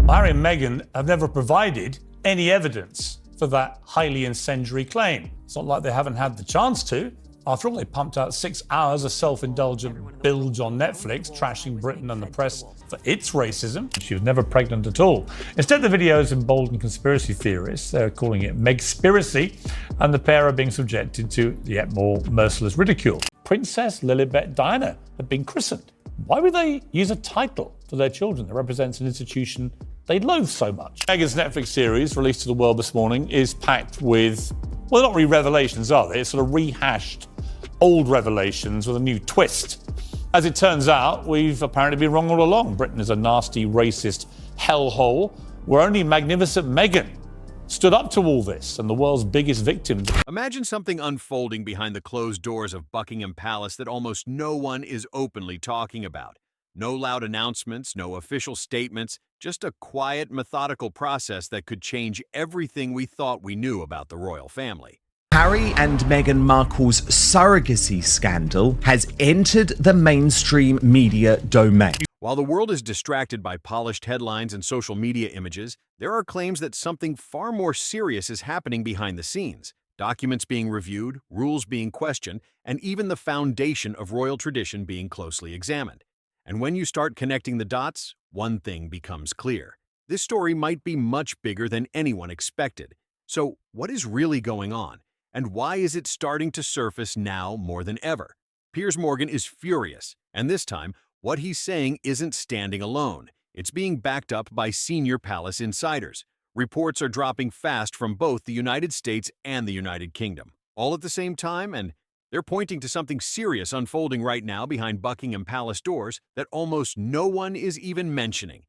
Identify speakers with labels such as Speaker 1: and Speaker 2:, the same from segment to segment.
Speaker 1: Harry and Meghan have never provided any evidence for that highly incendiary claim. It's not like they haven't had the chance to. After all, they pumped out 6 hours of self-indulgent bilge on Netflix, trashing Britain and the press for its racism. She was never pregnant at all. Instead, the videos embolden conspiracy theorists. They're calling it Megspiracy, and the pair are being subjected to yet more merciless ridicule. Princess Lilibet Diana had been christened. Why would they use a title for their children that represents an institution they loathe so much? Meghan's Netflix series, released to the world this morning, is packed with, well, not really revelations, are they? It's sort of rehashed old revelations with a new twist. As it turns out, we've apparently been wrong all along. Britain is a nasty, racist hellhole where only magnificent Meghan stood up to all this, and the world's biggest victim.
Speaker 2: Imagine something unfolding behind the closed doors of Buckingham Palace that almost no one is openly talking about. No loud announcements, no official statements, just a quiet, methodical process that could change everything we thought we knew about the royal family.
Speaker 3: Harry and Meghan Markle's surrogacy scandal has entered the mainstream media domain.
Speaker 2: While the world is distracted by polished headlines and social media images, there are claims that something far more serious is happening behind the scenes. Documents being reviewed, rules being questioned, and even the foundation of royal tradition being closely examined. And when you start connecting the dots, one thing becomes clear. This story might be much bigger than anyone expected. So, what is really going on? And why is it starting to surface now more than ever? Piers Morgan is furious, and this time, what he's saying isn't standing alone. It's being backed up by senior palace insiders. Reports are dropping fast from both the United States and the United Kingdom, all at the same time, and they're pointing to something serious unfolding right now behind Buckingham Palace doors that almost no one is even mentioning.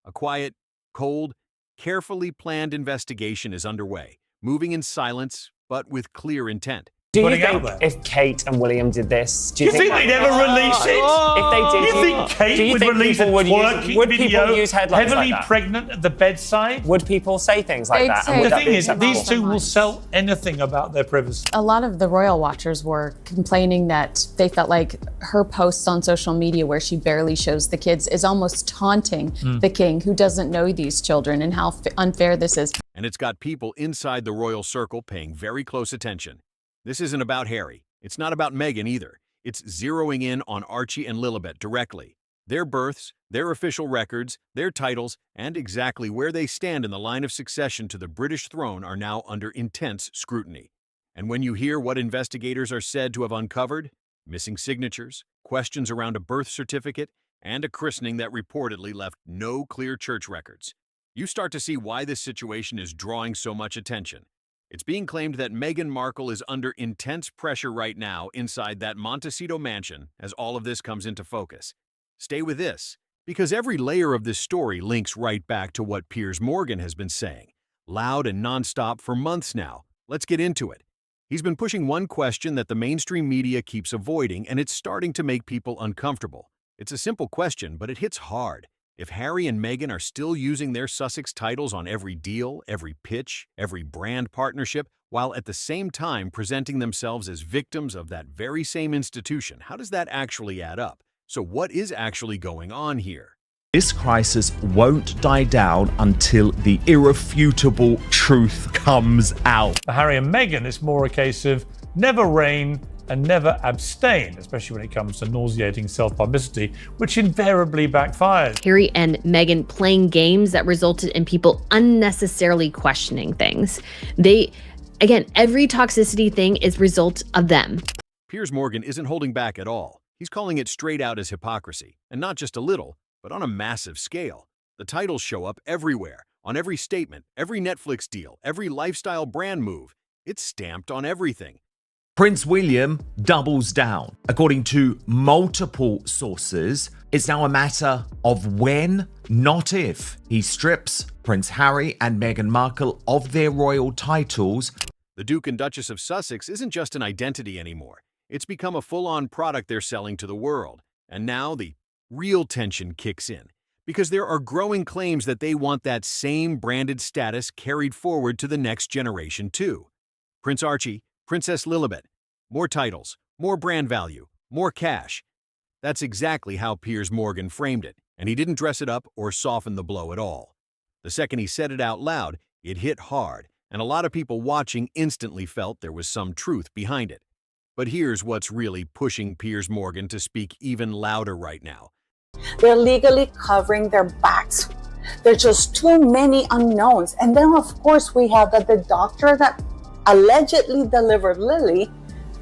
Speaker 2: A quiet, cold, carefully planned investigation is underway, moving in silence, but with clear intent.
Speaker 4: Do you think if Kate and William did this,
Speaker 1: do you think they'd ever release it?
Speaker 4: If they did,
Speaker 1: do you think Kate would release a twerking video,
Speaker 4: use headlines
Speaker 1: heavily
Speaker 4: like that?
Speaker 1: pregnant at the bedside?
Speaker 4: Would people say things like that?
Speaker 1: The thing is, these two will sell anything about their privacy.
Speaker 5: A lot of the royal watchers were complaining that they felt like her posts on social media where she barely shows the kids is almost taunting the king, who doesn't know these children, and how unfair this is.
Speaker 2: And it's got people inside the royal circle paying very close attention. This isn't about Harry. It's not about Meghan either. It's zeroing in on Archie and Lilibet directly. Their births, their official records, their titles, and exactly where they stand in the line of succession to the British throne are now under intense scrutiny. And when you hear what investigators are said to have uncovered, missing signatures, questions around a birth certificate, and a christening that reportedly left no clear church records, you start to see why this situation is drawing so much attention. It's being claimed that Meghan Markle is under intense pressure right now inside that Montecito mansion as all of this comes into focus. Stay with this, because every layer of this story links right back to what Piers Morgan has been saying, loud and nonstop for months now. Let's get into it. He's been pushing one question that the mainstream media keeps avoiding, and it's starting to make people uncomfortable. It's a simple question, but it hits hard. If Harry and Meghan are still using their Sussex titles on every deal, every pitch, every brand partnership, while at the same time presenting themselves as victims of that very same institution, how does that actually add up? So what is actually going on here?
Speaker 3: This crisis won't die down until the irrefutable truth comes out.
Speaker 1: For Harry and Meghan, it's more a case of never reign and never abstain, especially when it comes to nauseating self-publicity, which invariably backfires.
Speaker 6: Harry and Meghan playing games that resulted in people unnecessarily questioning things. Again, every toxicity thing is result of them.
Speaker 2: Piers Morgan isn't holding back at all. He's calling it straight out as hypocrisy, and not just a little, but on a massive scale. The titles show up everywhere, on every statement, every Netflix deal, every lifestyle brand move. It's stamped on everything.
Speaker 3: Prince William doubles down. According to multiple sources, it's now a matter of when, not if, he strips Prince Harry and Meghan Markle of their royal titles.
Speaker 2: The Duke and Duchess of Sussex isn't just an identity anymore. It's become a full-on product they're selling to the world. And now the real tension kicks in, because there are growing claims that they want that same branded status carried forward to the next generation too. Prince Archie, Princess Lilibet, more titles, more brand value, more cash. That's exactly how Piers Morgan framed it, and he didn't dress it up or soften the blow at all. The second he said it out loud, it hit hard, and a lot of people watching instantly felt there was some truth behind it. But here's what's really pushing Piers Morgan to speak even louder right now.
Speaker 7: They're legally covering their backs. There's just too many unknowns. And then, of course, we have that the doctor that allegedly delivered Lily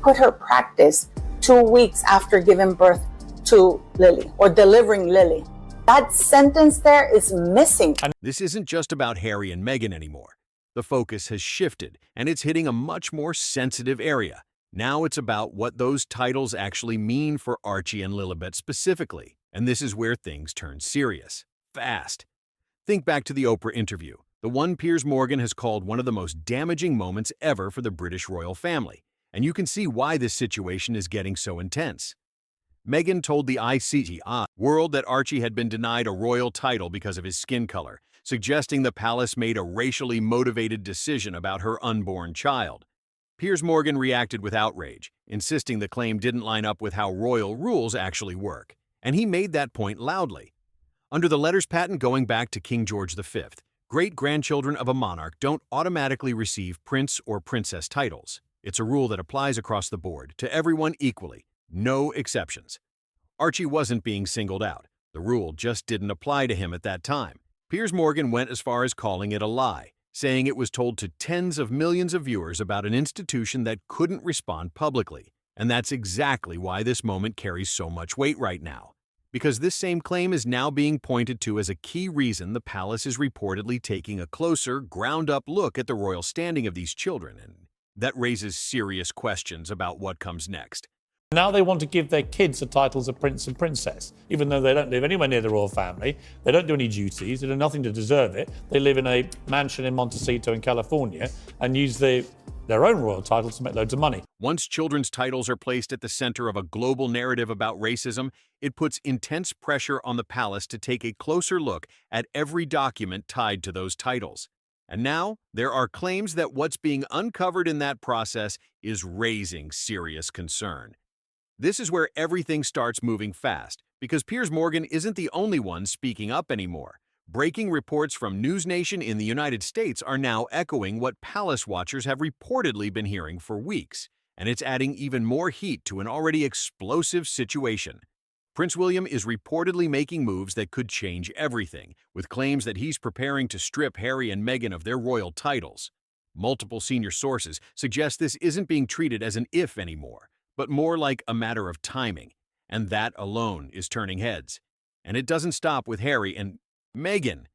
Speaker 7: quit her practice 2 weeks after giving birth to Lily or delivering Lily. That sentence there is missing.
Speaker 2: This isn't just about Harry and Meghan anymore. The focus has shifted, and it's hitting a much more sensitive area. Now it's about what those titles actually mean for Archie and Lilibet specifically, and this is where things turn serious, fast. Think back to the Oprah interview, the one Piers Morgan has called one of the most damaging moments ever for the British royal family, and you can see why this situation is getting so intense. Meghan told the ICTI world that Archie had been denied a royal title because of his skin color, suggesting the palace made a racially motivated decision about her unborn child. Piers Morgan reacted with outrage, insisting the claim didn't line up with how royal rules actually work, and he made that point loudly. Under the letters patent going back to King George V, great-grandchildren of a monarch don't automatically receive prince or princess titles. It's a rule that applies across the board, to everyone equally. No exceptions. Archie wasn't being singled out. The rule just didn't apply to him at that time. Piers Morgan went as far as calling it a lie, saying it was told to tens of millions of viewers about an institution that couldn't respond publicly. And that's exactly why this moment carries so much weight right now. Because this same claim is now being pointed to as a key reason the palace is reportedly taking a closer, ground-up look at the royal standing of these children, and that raises serious questions about what comes next.
Speaker 1: Now they want to give their kids the titles of prince and princess, even though they don't live anywhere near the royal family. They don't do any duties. They do nothing to deserve it. They live in a mansion in Montecito in California and use their own royal titles to make loads of money.
Speaker 2: Once children's titles are placed at the center of a global narrative about racism, it puts intense pressure on the palace to take a closer look at every document tied to those titles. And now, there are claims that what's being uncovered in that process is raising serious concern. This is where everything starts moving fast, because Piers Morgan isn't the only one speaking up anymore. Breaking reports from News Nation in the United States are now echoing what palace watchers have reportedly been hearing for weeks, and it's adding even more heat to an already explosive situation. Prince William is reportedly making moves that could change everything, with claims that he's preparing to strip Harry and Meghan of their royal titles. Multiple senior sources suggest this isn't being treated as an if anymore, but more like a matter of timing, and that alone is turning heads. And it doesn't stop with Harry and Meghan.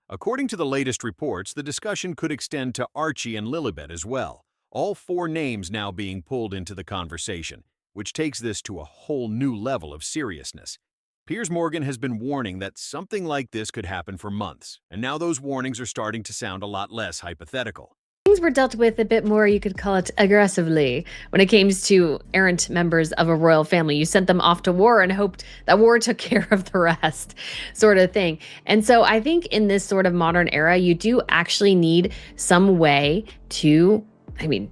Speaker 2: According to the latest reports, the discussion could extend to Archie and Lilibet as well, all 4 names now being pulled into the conversation, which takes this to a whole new level of seriousness. Piers Morgan has been warning that something like this could happen for months, and now those warnings are starting to sound a lot less hypothetical.
Speaker 6: Things were dealt with a bit more, you could call it aggressively, when it came to errant members of a royal family. You sent them off to war and hoped that war took care of the rest, sort of thing. And so I think in this sort of modern era, you do actually need some way to,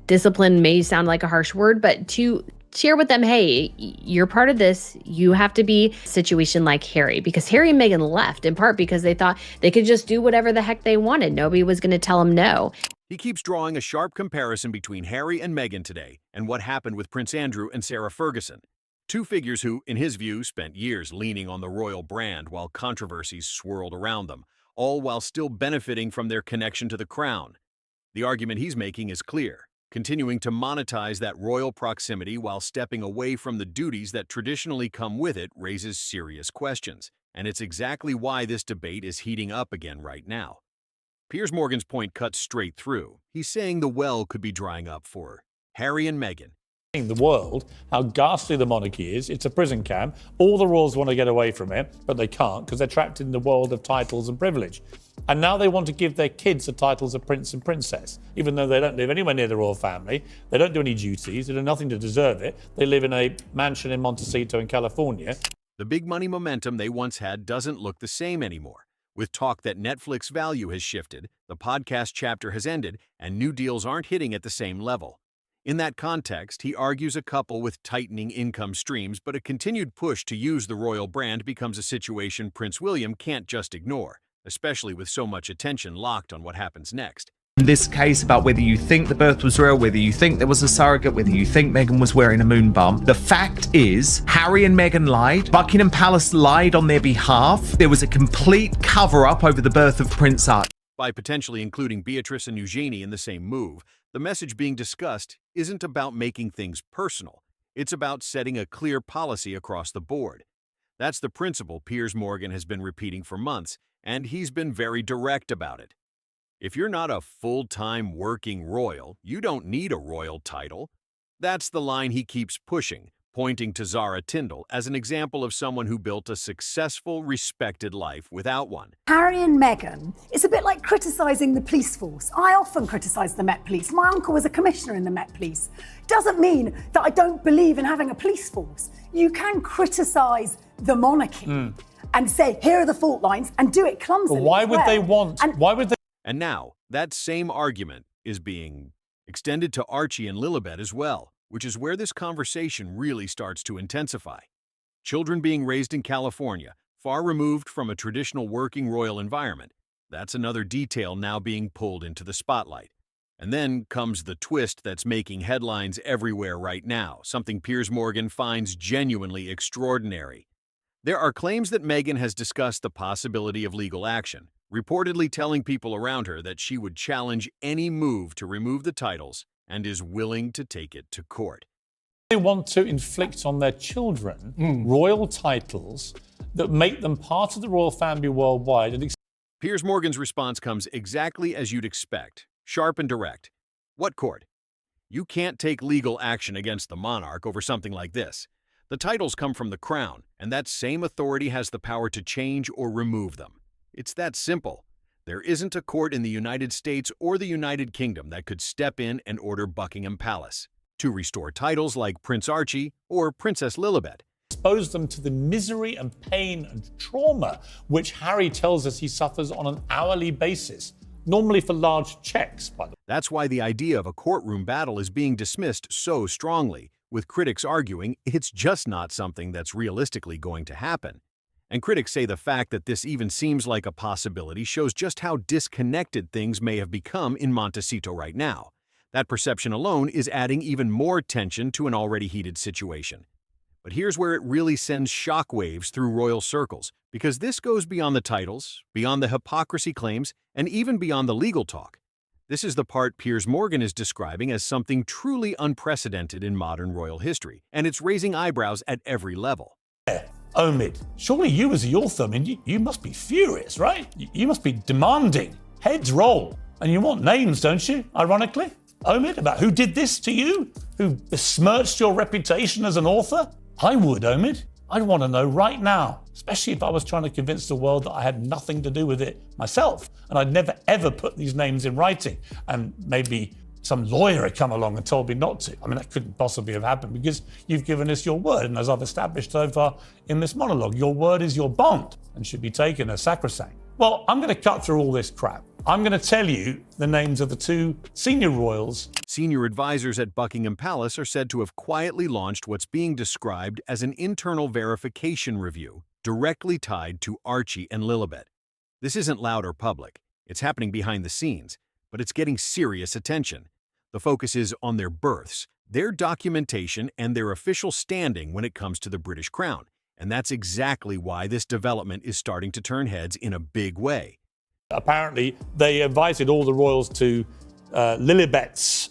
Speaker 6: discipline may sound like a harsh word, but to share with them, hey, you're part of this. You have to be a situation like Harry, because Harry and Meghan left in part because they thought they could just do whatever the heck they wanted. Nobody was going to tell them no.
Speaker 2: He keeps drawing a sharp comparison between Harry and Meghan today and what happened with Prince Andrew and Sarah Ferguson. 2 figures who, in his view, spent years leaning on the royal brand while controversies swirled around them, all while still benefiting from their connection to the crown. The argument he's making is clear: continuing to monetize that royal proximity while stepping away from the duties that traditionally come with it raises serious questions, and it's exactly why this debate is heating up again right now. Piers Morgan's point cuts straight through. He's saying the well could be drying up for Harry and Meghan.
Speaker 1: The world, how ghastly the monarchy is. It's a prison camp. All the royals want to get away from it, but they can't because they're trapped in the world of titles and privilege. And now they want to give their kids the titles of prince and princess, even though they don't live anywhere near the royal family. They don't do any duties. They do nothing to deserve it. They live in a mansion in Montecito in California.
Speaker 2: The big money momentum they once had doesn't look the same anymore. With talk that Netflix value has shifted, the podcast chapter has ended, and new deals aren't hitting at the same level. In that context, he argues a couple with tightening income streams, but a continued push to use the royal brand becomes a situation Prince William can't just ignore. especially with so much attention locked on what happens next.
Speaker 3: In this case, about whether you think the birth was real, whether you think there was a surrogate, whether you think Meghan was wearing a moon bump, the fact is, Harry and Meghan lied. Buckingham Palace lied on their behalf. There was a complete cover-up over the birth of Prince Archie.
Speaker 2: By potentially including Beatrice and Eugenie in the same move, the message being discussed isn't about making things personal. It's about setting a clear policy across the board. That's the principle Piers Morgan has been repeating for months, and he's been very direct about it. If you're not a full-time working royal, you don't need a royal title. That's the line he keeps pushing, pointing to Zara Tindall as an example of someone who built a successful, respected life without one.
Speaker 8: Harry and Meghan, it's a bit like criticising the police force. I often criticise the Met Police. My uncle was a commissioner in the Met Police. Doesn't mean that I don't believe in having a police force. You can criticise the monarchy and say, here are the fault lines, and do it clumsily.
Speaker 1: But why would they want? Why would they?
Speaker 2: And now, that same argument is being extended to Archie and Lilibet as well, which is where this conversation really starts to intensify. Children being raised in California, far removed from a traditional working royal environment, that's another detail now being pulled into the spotlight. And then comes the twist that's making headlines everywhere right now, something Piers Morgan finds genuinely extraordinary. There are claims that Meghan has discussed the possibility of legal action, reportedly telling people around her that she would challenge any move to remove the titles and is willing to take it to court.
Speaker 1: They want to inflict on their children royal titles that make them part of the royal family worldwide. And
Speaker 2: Piers Morgan's response comes exactly as you'd expect, sharp and direct. What court? You can't take legal action against the monarch over something like this. The titles come from the crown, and that same authority has the power to change or remove them. It's that simple. There isn't a court in the United States or the United Kingdom that could step in and order Buckingham Palace to restore titles like Prince Archie or Princess Lilibet.
Speaker 1: expose them to the misery and pain and trauma which Harry tells us he suffers on an hourly basis, normally for large checks, by the way.
Speaker 2: That's why the idea of a courtroom battle is being dismissed so strongly, with critics arguing it's just not something that's realistically going to happen. And critics say the fact that this even seems like a possibility shows just how disconnected things may have become in Montecito right now. That perception alone is adding even more tension to an already heated situation. But here's where it really sends shockwaves through royal circles, because this goes beyond the titles, beyond the hypocrisy claims, and even beyond the legal talk. This is the part Piers Morgan is describing as something truly unprecedented in modern royal history, and it's raising eyebrows at every level.
Speaker 1: Omid, surely you as the author, I mean, you must be furious, right? You must be demanding. Heads roll. And you want names, don't you, ironically? Omid, about who did this to you? Who besmirched your reputation as an author? I would, Omid. I'd want to know right now, especially if I was trying to convince the world that I had nothing to do with it myself, and I'd never ever put these names in writing, and maybe some lawyer had come along and told me not to. I mean, that couldn't possibly have happened because you've given us your word, and as I've established so far in this monologue, your word is your bond and should be taken as sacrosanct. Well, I'm going to cut through all this crap. I'm going to tell you the names of the two senior royals.
Speaker 2: Senior advisors at Buckingham Palace are said to have quietly launched what's being described as an internal verification review directly tied to Archie and Lilibet. This isn't loud or public. It's happening behind the scenes, but it's getting serious attention. The focus is on their births, their documentation, and their official standing when it comes to the British crown. And that's exactly why this development is starting to turn heads in a big way.
Speaker 1: Apparently, they invited all the royals to Lilibet's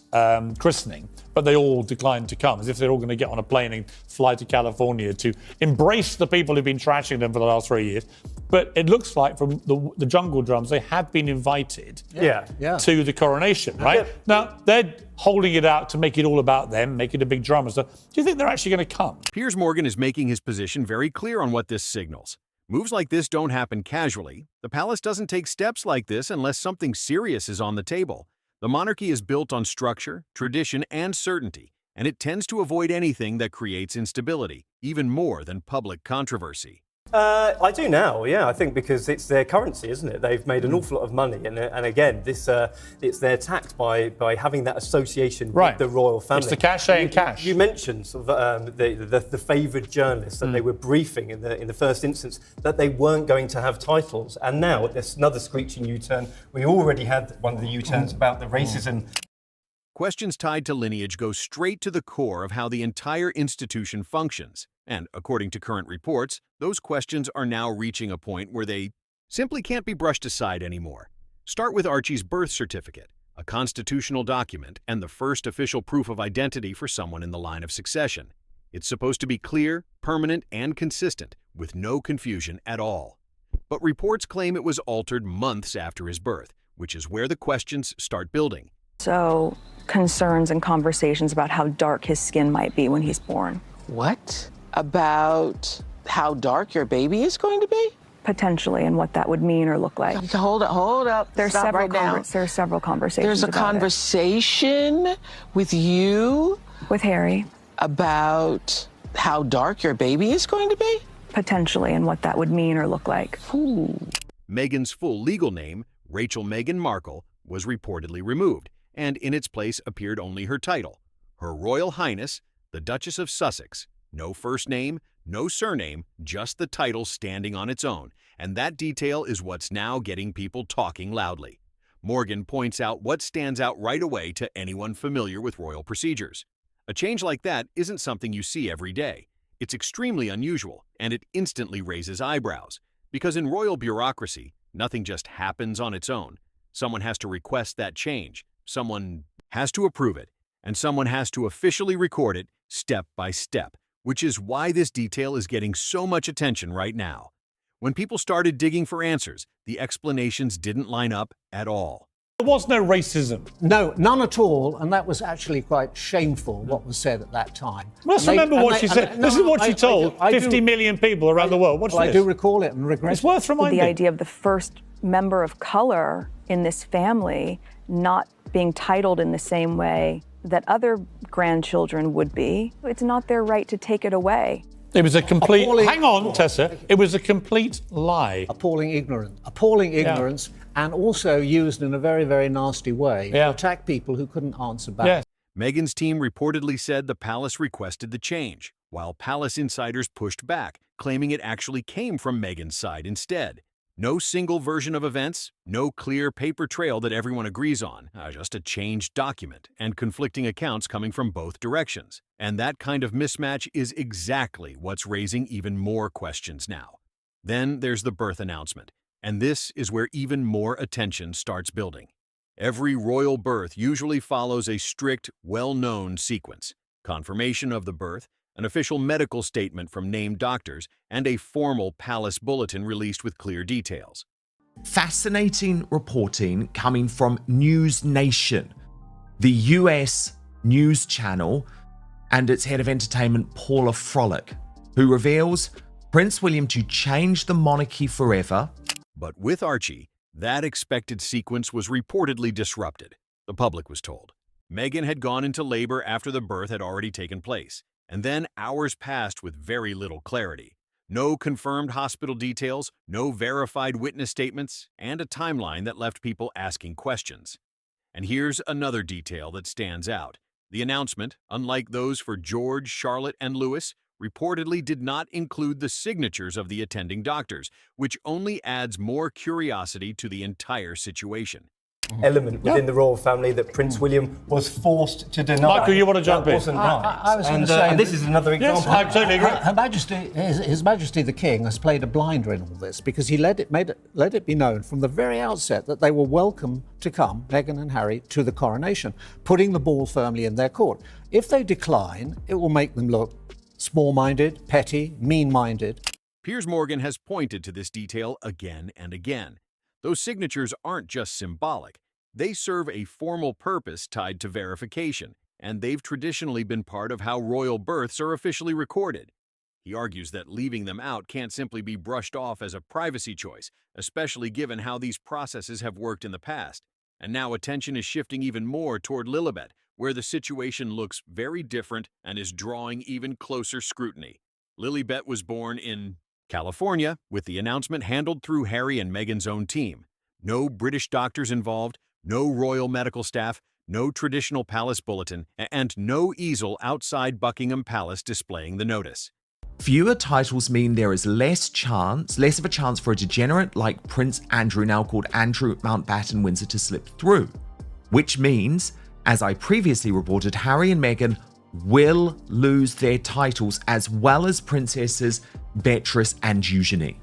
Speaker 1: christening, but they all declined to come, as if they're all going to get on a plane and fly to California to embrace the people who've been trashing them for the last 3 years. But it looks like from the jungle drums, they have been invited to the coronation, right? Yeah. Now, they're holding it out to make it all about them, make it a big drama. So do you think they're actually going to come?
Speaker 2: Piers Morgan is making his position very clear on what this signals. Moves like this don't happen casually. The palace doesn't take steps like this unless something serious is on the table. The monarchy is built on structure, tradition, and certainty, and it tends to avoid anything that creates instability, even more than public controversy.
Speaker 9: I do now, yeah. I think because it's their currency, isn't it? They've made an awful lot of money, and again, this it's their tax by having that association with the royal family.
Speaker 1: It's the cachet and cash.
Speaker 9: You mentioned sort of, the favoured journalists that they were briefing in the first instance that they weren't going to have titles, and now there's another screeching U-turn. We already had one of the U-turns about the racism.
Speaker 2: Questions tied to lineage go straight to the core of how the entire institution functions. And according to current reports, those questions are now reaching a point where they simply can't be brushed aside anymore. Start with Archie's birth certificate, a constitutional document and the first official proof of identity for someone in the line of succession. It's supposed to be clear, permanent, and consistent, with no confusion at all. But reports claim it was altered months after his birth, which is where the questions start building.
Speaker 10: So, concerns and conversations about how dark his skin might be when he's born.
Speaker 11: What? About how dark your baby is going to be?
Speaker 10: Potentially, and what that would mean or look like.
Speaker 11: Hold up.
Speaker 10: There's
Speaker 11: several
Speaker 10: conversations.
Speaker 11: There's a conversation with you?
Speaker 10: With Harry.
Speaker 11: About how dark your baby is going to be?
Speaker 10: Potentially, and what that would mean or look like.
Speaker 11: Ooh.
Speaker 2: Meghan's full legal name, Rachel Meghan Markle, was reportedly removed, and in its place appeared only her title, Her Royal Highness, the Duchess of Sussex. No first name, no surname, just the title standing on its own, and that detail is what's now getting people talking loudly. Morgan points out what stands out right away to anyone familiar with royal procedures. A change like that isn't something you see every day. It's extremely unusual, and it instantly raises eyebrows, because in royal bureaucracy, nothing just happens on its own. Someone has to request that change, someone has to approve it, and someone has to officially record it step by step, which is why this detail is getting so much attention right now. When people started digging for answers, the explanations didn't line up at all.
Speaker 1: There was no racism.
Speaker 12: No, none at all, and that was actually quite shameful, what was said at that time.
Speaker 1: Let's remember what she said. This is what she told 50 million people around the world. Watch this.
Speaker 12: I do recall it and regret it.
Speaker 1: It's worth reminding.
Speaker 10: The idea of the first member of color in this family not being titled in the same way that other grandchildren would be, it's not their right to take it away.
Speaker 1: It was a complete... Hang on, Tessa. It was a complete lie.
Speaker 12: Appalling ignorance, and also used in a very, very nasty way to attack people who couldn't answer back.
Speaker 1: Yes.
Speaker 2: Meghan's team reportedly said the palace requested the change, while palace insiders pushed back, claiming it actually came from Meghan's side instead. No single version of events, no clear paper trail that everyone agrees on, just a changed document and conflicting accounts coming from both directions. And that kind of mismatch is exactly what's raising even more questions now. Then there's the birth announcement, and this is where even more attention starts building. Every royal birth usually follows a strict, well-known sequence: confirmation of the birth, an official medical statement from named doctors, and a formal palace bulletin released with clear details.
Speaker 3: Fascinating reporting coming from News Nation, the US news channel, and its head of entertainment, Paula Frolic, who reveals Prince William to change the monarchy forever.
Speaker 2: But with Archie, that expected sequence was reportedly disrupted, the public was told. Meghan had gone into labor after the birth had already taken place. And then hours passed with very little clarity. No confirmed hospital details, no verified witness statements, and a timeline that left people asking questions. And here's another detail that stands out. The announcement, unlike those for George, Charlotte, and Louis, reportedly did not include the signatures of the attending doctors, which only adds more curiosity to the entire situation.
Speaker 9: Element within the royal family that Prince William was forced to deny.
Speaker 1: Michael, you want to jump in?
Speaker 9: Wasn't right.
Speaker 12: I was going to say,
Speaker 9: and this is another example.
Speaker 1: Yes, I totally agree.
Speaker 12: Her Majesty, His Majesty the King, has played a blinder in all this because he let it be known from the very outset that they were welcome to come, Meghan and Harry, to the coronation, putting the ball firmly in their court. If they decline, it will make them look small-minded, petty, mean-minded.
Speaker 2: Piers Morgan has pointed to this detail again and again. Those signatures aren't just symbolic. They serve a formal purpose tied to verification, and they've traditionally been part of how royal births are officially recorded. He argues that leaving them out can't simply be brushed off as a privacy choice, especially given how these processes have worked in the past. And now attention is shifting even more toward Lilibet, where the situation looks very different and is drawing even closer scrutiny. Lilibet was born in California, with the announcement handled through Harry and Meghan's own team. No British doctors involved, no royal medical staff, no traditional palace bulletin, and no easel outside Buckingham Palace displaying the notice.
Speaker 3: Fewer titles mean there is less of a chance for a degenerate like Prince Andrew, now called Andrew Mountbatten Windsor, to slip through. Which means, as I previously reported, Harry and Meghan will lose their titles, as well as Princesses Beatrice and Eugenie.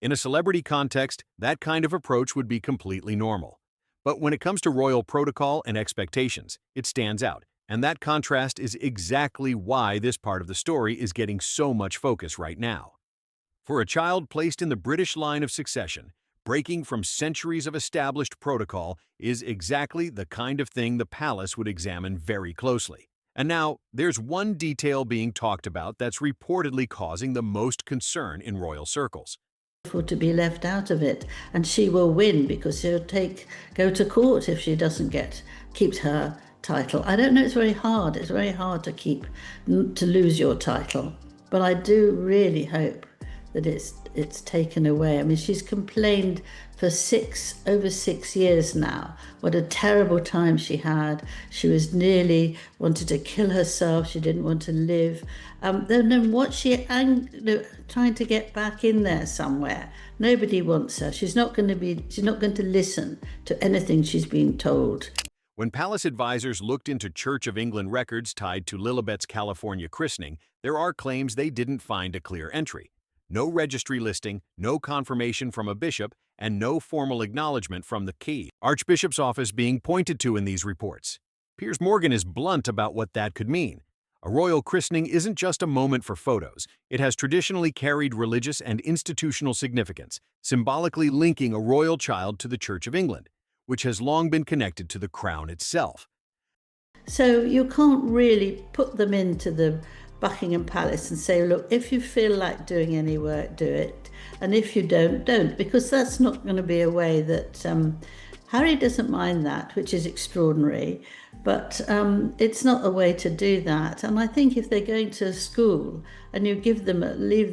Speaker 2: In a celebrity context, that kind of approach would be completely normal. But when it comes to royal protocol and expectations, it stands out. And that contrast is exactly why this part of the story is getting so much focus right now. For a child placed in the British line of succession, breaking from centuries of established protocol is exactly the kind of thing the palace would examine very closely. And now, there's one detail being talked about that's reportedly causing the most concern in royal circles.
Speaker 13: To be left out of it, and she will win because she'll go to court if she doesn't keeps her title. I don't know, it's very hard. It's very hard to lose your title, but I do really hope that it's taken away. I mean, she's complained for over 6 years now what a terrible time she had. She was nearly wanted to kill herself. She didn't want to live. Then what trying to get back in there somewhere. Nobody wants her. She's not going to listen to anything she's being told.
Speaker 2: When palace advisors looked into Church of England records tied to Lilibet's California christening, there are claims they didn't find a clear entry. No registry listing, no confirmation from a bishop, and no formal acknowledgement from the key Archbishop's office being pointed to in these reports. Piers Morgan is blunt about what that could mean. A royal christening isn't just a moment for photos. It has traditionally carried religious and institutional significance, symbolically linking a royal child to the Church of England, which has long been connected to the crown itself.
Speaker 13: So you can't really put them into the Buckingham Palace and say, look, if you feel like doing any work, do it. And if you don't, because that's not going to be a way that Harry doesn't mind that, which is extraordinary, but it's not a way to do that. And I think if they're going to school and you leave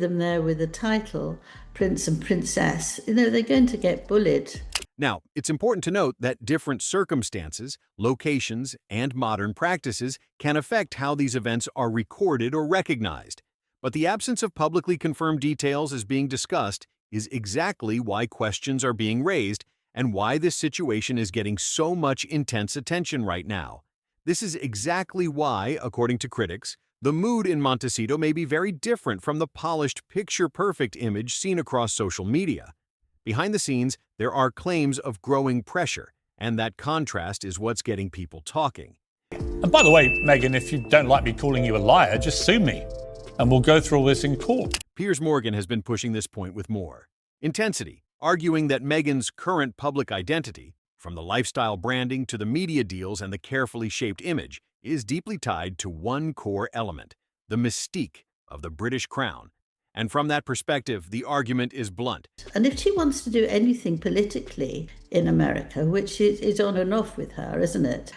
Speaker 13: them there with a title, Prince and Princess, they're going to get bullied.
Speaker 2: Now, it's important to note that different circumstances, locations, and modern practices can affect how these events are recorded or recognized. But the absence of publicly confirmed details as being discussed is exactly why questions are being raised and why this situation is getting so much intense attention right now. This is exactly why, according to critics, the mood in Montecito may be very different from the polished, picture-perfect image seen across social media. Behind the scenes, there are claims of growing pressure, and that contrast is what's getting people talking.
Speaker 1: And by the way, Meghan, if you don't like me calling you a liar, just sue me, and we'll go through all this in court.
Speaker 2: Piers Morgan has been pushing this point with more intensity, arguing that Meghan's current public identity, from the lifestyle branding to the media deals and the carefully shaped image, is deeply tied to one core element, the mystique of the British crown. And from that perspective, the argument is blunt.
Speaker 13: And if she wants to do anything politically in America, which is on and off with her, isn't it?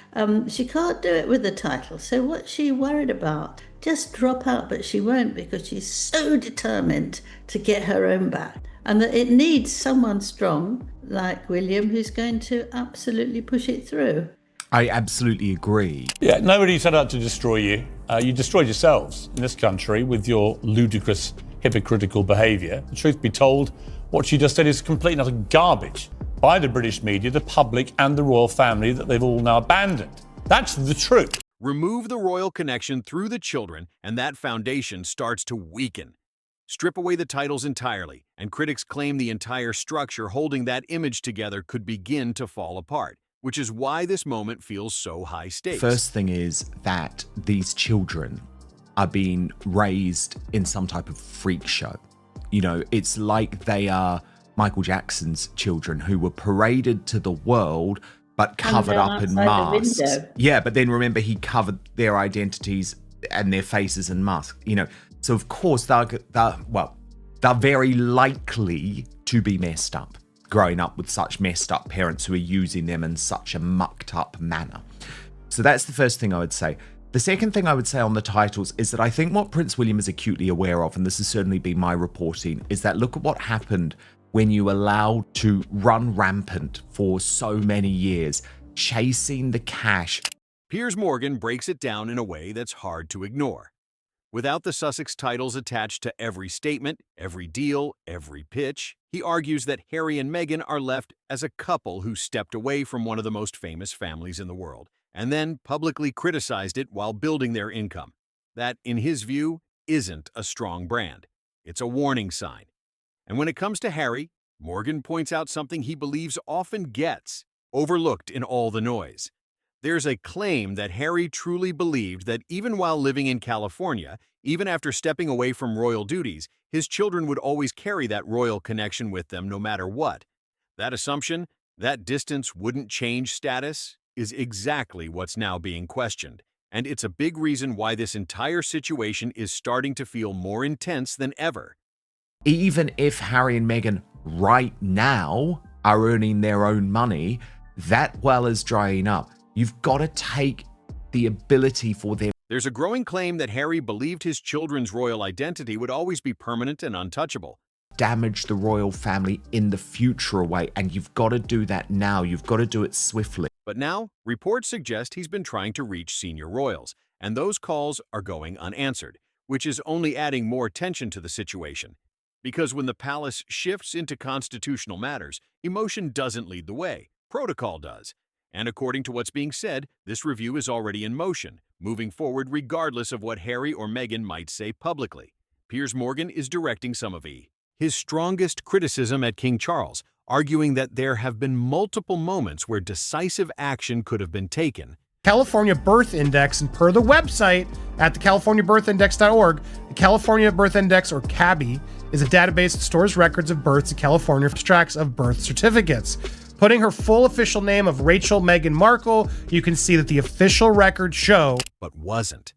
Speaker 13: She can't do it with the title. So what's she worried about? Just drop out, but she won't, because she's so determined to get her own back. And that it needs someone strong like William who's going to absolutely push it through.
Speaker 3: I absolutely agree.
Speaker 1: Yeah, nobody set out to destroy you. You destroyed yourselves in this country with your ludicrous, hypocritical behaviour. The truth be told, what she just said is complete and utter garbage by the British media, the public and the royal family that they've all now abandoned. That's the truth.
Speaker 2: Remove the royal connection through the children and that foundation starts to weaken. Strip away the titles entirely, and critics claim the entire structure holding that image together could begin to fall apart, which is why this moment feels so high stakes.
Speaker 3: First thing is that these children are being raised in some type of freak show. It's like they are Michael Jackson's children who were paraded to the world but covered up in masks. Yeah, but then remember, he covered their identities and their faces in masks. So of course they're very likely to be messed up, growing up with such messed up parents who are using them in such a mucked up manner. So that's the first thing I would say. The The second thing I would say on the titles is that I think what Prince William is acutely aware of, and this has certainly been my reporting, is that look at what happened when you allowed to run rampant for so many years, chasing the cash.
Speaker 2: Piers Morgan breaks it down in a way that's hard to ignore. Without the Sussex titles attached to every statement, every deal, every pitch, he argues that Harry and Meghan are left as a couple who stepped away from one of the most famous families in the world, and then publicly criticized it while building their income. That, in his view, isn't a strong brand. It's a warning sign. And when it comes to Harry, Morgan points out something he believes often gets overlooked in all the noise. There's a claim that Harry truly believed that even while living in California, even after stepping away from royal duties, his children would always carry that royal connection with them no matter what. That assumption, that distance wouldn't change status, is exactly what's now being questioned. And it's a big reason why this entire situation is starting to feel more intense than ever.
Speaker 3: Even if Harry and Meghan right now are earning their own money, that well is drying up. You've got to take the ability for them.
Speaker 2: There's a growing claim that Harry believed his children's royal identity would always be permanent and untouchable.
Speaker 3: Damage the royal family in the future away, and you've got to do that now. You've got to do it swiftly.
Speaker 2: But now, reports suggest he's been trying to reach senior royals, and those calls are going unanswered, which is only adding more tension to the situation. Because when the palace shifts into constitutional matters, emotion doesn't lead the way, protocol does. And according to what's being said, this review is already in motion, moving forward regardless of what Harry or Meghan might say publicly. Piers Morgan is directing some of his strongest criticism at King Charles, arguing that there have been multiple moments where decisive action could have been taken.
Speaker 14: California Birth Index, and per the website at thecaliforniabirthindex.org, the California Birth Index, or CABI, is a database that stores records of births in California, extracts of birth certificates. Putting her full official name of Rachel Meghan Markle, you can see that the official records show.
Speaker 2: But wasn't.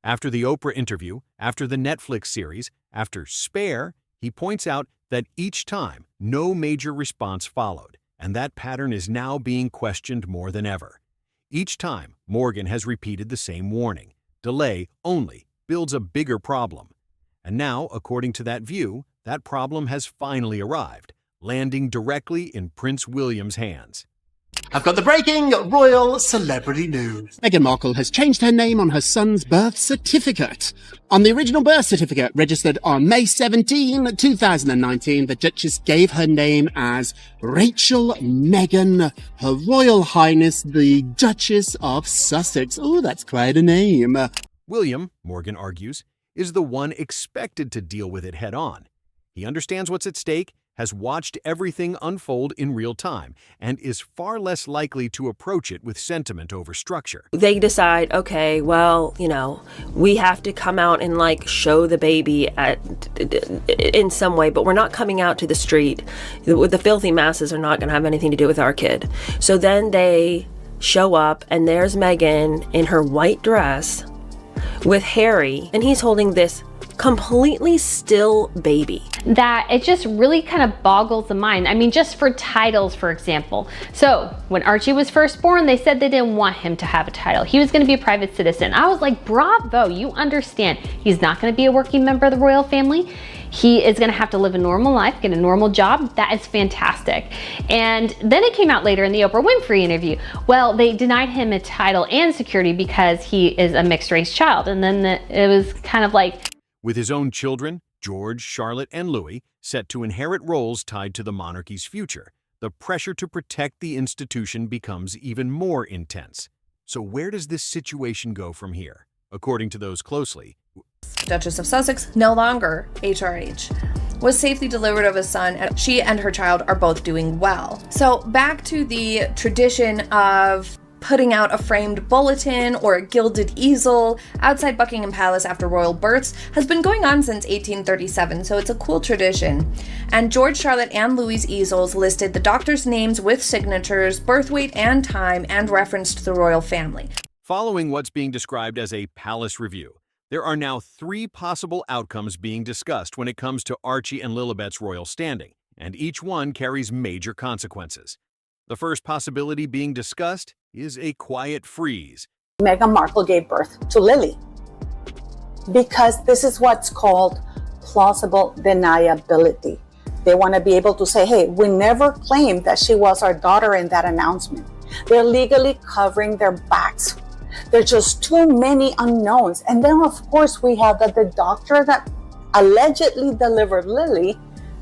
Speaker 2: After the Oprah interview, after the Netflix series, after Spare, he points out that each time, no major response followed, and that pattern is now being questioned more than ever. Each time, Morgan has repeated the same warning. Delay only builds a bigger problem. And now, according to that view, that problem has finally arrived, landing directly in Prince William's hands.
Speaker 15: I've got the breaking royal celebrity news. Meghan Markle has changed her name on her son's birth certificate. On the original birth certificate registered on May 17, 2019, the Duchess gave her name as Rachel Meghan, Her Royal Highness the Duchess of Sussex. Oh, that's quite a name.
Speaker 2: William, Morgan argues, is the one expected to deal with it head-on. He understands what's at stake, has watched everything unfold in real time, and is far less likely to approach it with sentiment over structure.
Speaker 16: They decide, okay, well, we have to come out and show the baby in some way, but we're not coming out to the street. The filthy masses are not going to have anything to do with our kid. So then they show up, and there's Meghan in her white dress with Harry, and he's holding this completely still baby.
Speaker 6: That it just really kind of boggles the mind. I mean, just for titles, for example. So when Archie was first born, they said they didn't want him to have a title. He was going to be a private citizen. I was like, bravo, you understand. He's not going to be a working member of the royal family. He is going to have to live a normal life, get a normal job. That is fantastic. And then it came out later in the Oprah Winfrey interview. Well, they denied him a title and security because he is a mixed race child. And then it was kind of like,
Speaker 2: with his own children, George, Charlotte, and Louis, set to inherit roles tied to the monarchy's future, the pressure to protect the institution becomes even more intense. So where does this situation go from here? According to those closely,
Speaker 17: Duchess of Sussex, no longer HRH, was safely delivered of a son, and she and her child are both doing well. So back to the tradition of putting out a framed bulletin or a gilded easel outside Buckingham Palace after royal births has been going on since 1837, so it's a cool tradition. And George, Charlotte, and Louis' easels listed the doctors' names with signatures, birth weight and time, and referenced the royal family.
Speaker 2: Following what's being described as a palace review, there are now 3 possible outcomes being discussed when it comes to Archie and Lilibet's royal standing, and each one carries major consequences. The first possibility being discussed is a quiet freeze,
Speaker 7: Meghan Markle gave birth to Lily. Because this is what's called plausible deniability. They want to be able to say, hey, we never claimed that she was our daughter in that announcement. They're legally covering their backs. There's just too many unknowns. And then, of course, we have that the doctor that allegedly delivered Lily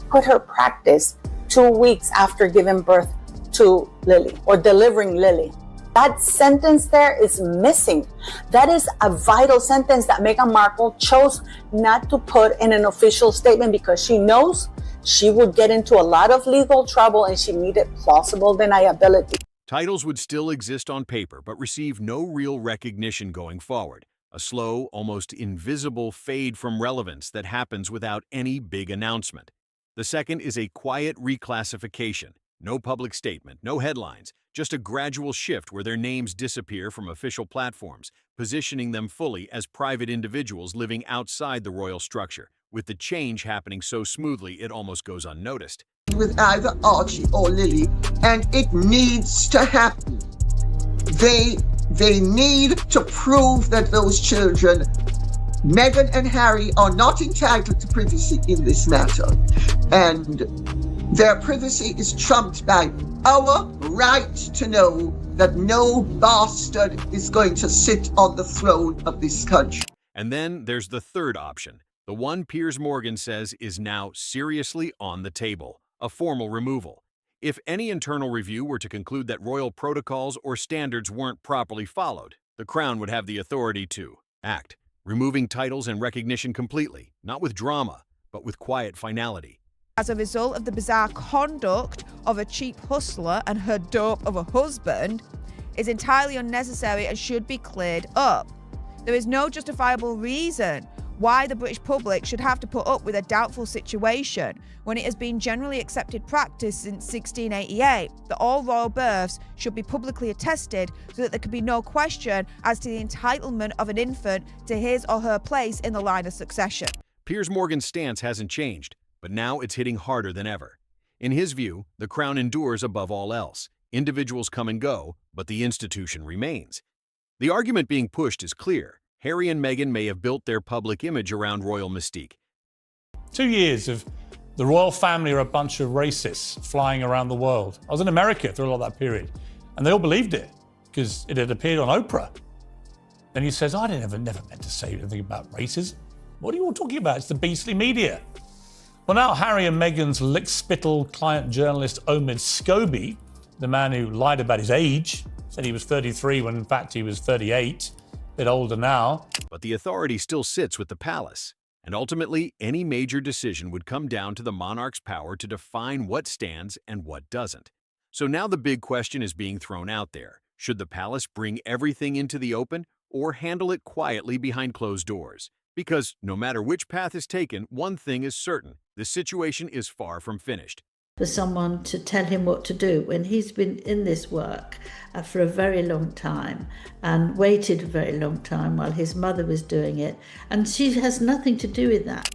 Speaker 7: quit her practice 2 weeks after giving birth to Lily or delivering Lily. That sentence there is missing. That is a vital sentence that Meghan Markle chose not to put in an official statement because she knows she would get into a lot of legal trouble and she needed plausible deniability.
Speaker 2: Titles would still exist on paper, but receive no real recognition going forward. A slow, almost invisible fade from relevance that happens without any big announcement. The second is a quiet reclassification. No public statement, no headlines, just a gradual shift where their names disappear from official platforms, positioning them fully as private individuals living outside the royal structure, with the change happening so smoothly it almost goes unnoticed.
Speaker 18: With either Archie or Lily, and it needs to happen. They need to prove that those children, Meghan and Harry, are not entitled to privacy in this matter. And their privacy is trumped by our right to know that no bastard is going to sit on the throne of this country.
Speaker 2: And then there's the third option, the one Piers Morgan says is now seriously on the table, a formal removal. If any internal review were to conclude that royal protocols or standards weren't properly followed, the Crown would have the authority to act, removing titles and recognition completely, not with drama, but with quiet finality.
Speaker 19: As a result of the bizarre conduct of a cheap hustler and her dope of a husband, is entirely unnecessary and should be cleared up. There is no justifiable reason why the British public should have to put up with a doubtful situation when it has been generally accepted practice since 1688 that all royal births should be publicly attested so that there can be no question as to the entitlement of an infant to his or her place in the line of succession.
Speaker 2: Piers Morgan's stance hasn't changed, but now it's hitting harder than ever. In his view, the Crown endures above all else. Individuals come and go, but the institution remains. The argument being pushed is clear. Harry and Meghan may have built their public image around royal mystique.
Speaker 1: 2 years of the royal family are a bunch of racists flying around the world. I was in America through a lot of that period, and they all believed it because it had appeared on Oprah. Then he says, I never meant to say anything about racism. What are you all talking about? It's the beastly media. Well, now Harry and Meghan's lick-spittle client journalist Omid Scobie, the man who lied about his age, said he was 33 when in fact he was 38, a bit older now.
Speaker 2: But the authority still sits with the palace, and ultimately any major decision would come down to the monarch's power to define what stands and what doesn't. So now the big question is being thrown out there. Should the palace bring everything into the open or handle it quietly behind closed doors? Because no matter which path is taken, one thing is certain. The situation is far from finished.
Speaker 13: For someone to tell him what to do when he's been in this work for a very long time and waited a very long time while his mother was doing it, and she has nothing to do with that.